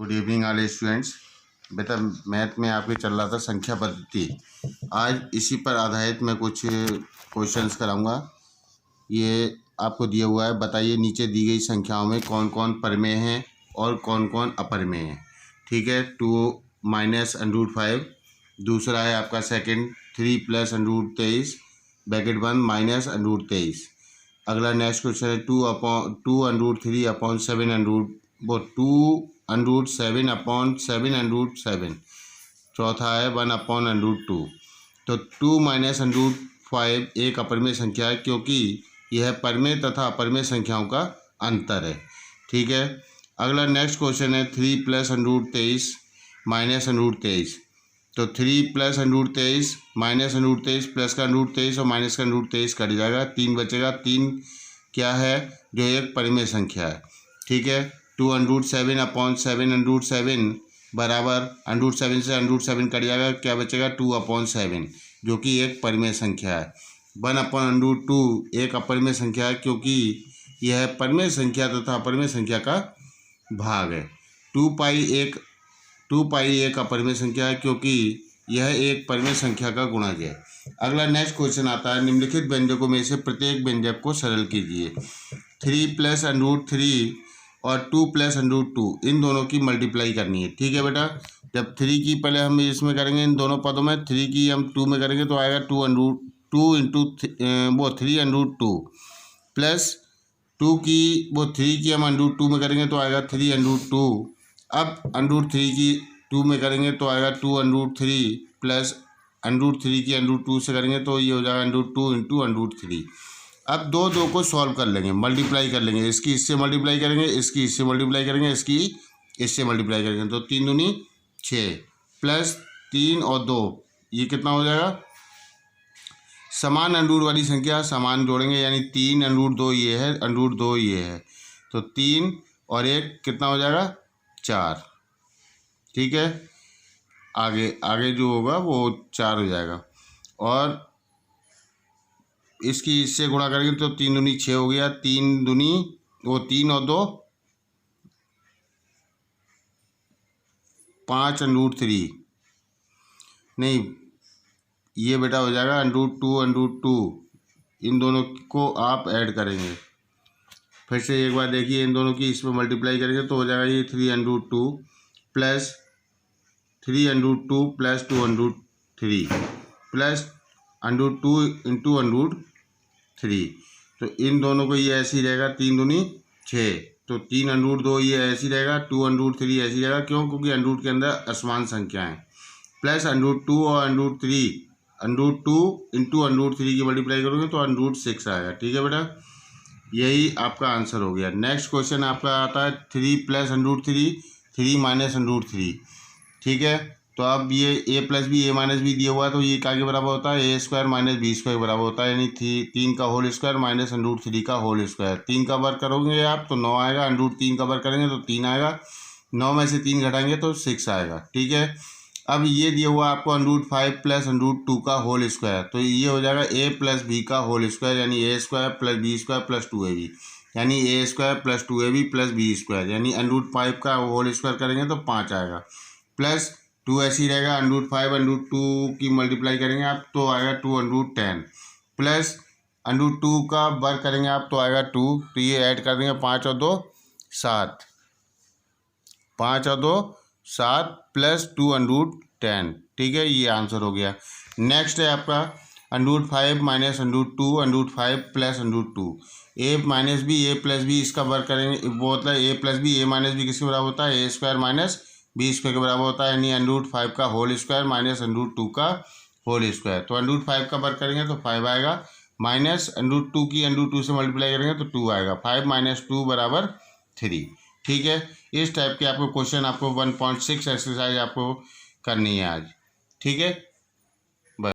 Good evening all students. बेटा math में आपके चल रहा था संख्या पद्धति। आज इसी पर आधारित मैं कुछ क्वेश्चंस कराऊंगा। ये आपको दिया हुआ है, बताइए नीचे दी गई संख्याओं में कौन कौन परमेय हैं और कौन कौन अपरमेय हैं। ठीक है, 2 माइनस √5। दूसरा है आपका सेकंड 3 प्लस √23 ब्रैकेट 1 माइनस √23। अगला नेक्स्ट क्वेश्चन है 2√3/7 चौथा है 1/√2। तो 2 माइनस √5 एक अपरमेय संख्या है क्योंकि यह परमेय तथा अपरमेय संख्याओं का अंतर है। ठीक है, अगला नेक्स्ट क्वेश्चन है 3 प्लस √23 माइनस √23। तो 3 प्लस √23 माइनस √23 प्लस का √23 और माइनस का √23 कट जाएगा, 3 बचेगा। 3 क्या है, जो एक परिमेय संख्या है। ठीक है, 2√7/7 बराबर √7 से √7 कट जाएगा, क्या बचेगा 2/7 जो कि एक परिमेय संख्या है। 1/√2 एक अपरिमेय संख्या है क्योंकि यह परिमेय संख्या तथा अपरिमेय संख्या का भाग है। 2 पाई एक अपरिमेय संख्या है क्योंकि यह एक परिमेय संख्या का गुणज है। अगला नेक्स्ट क्वेश्चन आता है, निम्नलिखित व्यंजकों में से प्रत्येक व्यंजक को सरल कीजिए। 3 प्लस √3 और 2 प्लस √2 इन दोनों की मल्टीप्लाई करनी है। ठीक है बेटा, जब 3 की पहले हम इसमें करेंगे, इन दोनों पदों में 3 की हम 2 में करेंगे तो आएगा 2 इंटू 3√2 प्लस 2 की 3 की हम √2 में करेंगे तो आएगा 3√2। अब √3 की 2 में करेंगे तो आएगा 2√3 प्लस √3 की √2 से करेंगे तो ये हो जाएगा √2 इंटू √3। अब दो को सॉल्व कर लेंगे, मल्टीप्लाई कर लेंगे। इसकी इससे मल्टीप्लाई करेंगे, इसकी इससे मल्टीप्लाई करेंगे, इसकी इससे मल्टीप्लाई करेंगे तो 3 दूनी 6 प्लस 3 और 2 ये कितना हो जाएगा, समान √ वाली संख्या समान जोड़ेंगे, यानी 3 √2 ये है, √2 ये है, तो 3 और 1 कितना हो जाएगा 4। ठीक है, आगे जो होगा वो 4 हो जाएगा और इसकी इससे गुणा करेंगे तो 3 दूनी 6 हो गया, 3 दूनी वो 3 और 2 5 √3 नहीं, ये बेटा हो जाएगा √2 इन दोनों को आप ऐड करेंगे। फिर से एक बार देखिए, इन दोनों की इसमें मल्टीप्लाई करेंगे तो हो जाएगा ये 3√2 प्लस 3√2 प्लस 2√3 प्लस √2 इंटू √3। तो इन दोनों को ये ऐसे ही रहेगा, 3 दूनी 6, तो 3 √2 ये ऐसे ही रहेगा, 2√3 ऐसे ही रहेगा। क्यों, क्योंकि √ के अंदर असमान संख्या है। प्लस √2 और √3 √2 इंटू √3 की मल्टीप्लाई करोगे तो √6 आएगा। ठीक है बेटा, यही आपका आंसर हो गया। नेक्स्ट क्वेश्चन आपका आता है 3 प्लस √3 3 माइनस √3। ठीक है, तो अब ये a plus b a minus b दिया हुआ है तो ये क्या के बराबर होता है, a² माइनस b² के बराबर होता है, यानी 3 का होल स्क्वायर माइनस √3 का होल स्क्वायर। 3 का वर्ग करोगे आप तो 9 आएगा, √3 का वर्ग करेंगे तो 3 आएगा, 9 में से 3 घटाएंगे तो 6 आएगा। ठीक है, अब ये दिया हुआ आपको √5 प्लस √2 का होल स्क्वायर, तो ये हो जाएगा a प्लस b का होल स्क्वायर, यानी a² plus b² plus 2ab, यानी a² plus 2ab plus b², यानी √5 का होल स्क्वायर करेंगे तो 5 आएगा, प्लस 2 ऐसे ही रहेगा, √5 √2 की मल्टीप्लाई करेंगे आप तो आएगा 2√10 प्लस √2 का वर्ग करेंगे आप तो आएगा 2, तो ये ऐड कर देंगे 5 और 2 7, 5 और 2 7 प्लस 2√10। ठीक है, ये आंसर हो गया। नेक्स्ट है आपका √5 minus √2 √5 plus √2 a minus b a plus b, इसका वर्ग करेंगे वो होता है a plus b a minus b किसके बराबर होता है, a² माइनस b² के बराबर होता है, यानी √5 का होल स्क्वायर माइनस √2 का होल स्क्वायर। तो √5 का वर्ग करेंगे तो 5 आएगा, माइनस √2 की √2 से मल्टीप्लाई करेंगे तो 2 आएगा, 5 माइनस 2 बराबर 3। ठीक है, इस टाइप के आपको क्वेश्चन आपको 1.6 एक्सरसाइज आपको करनी है आज। ठीक है।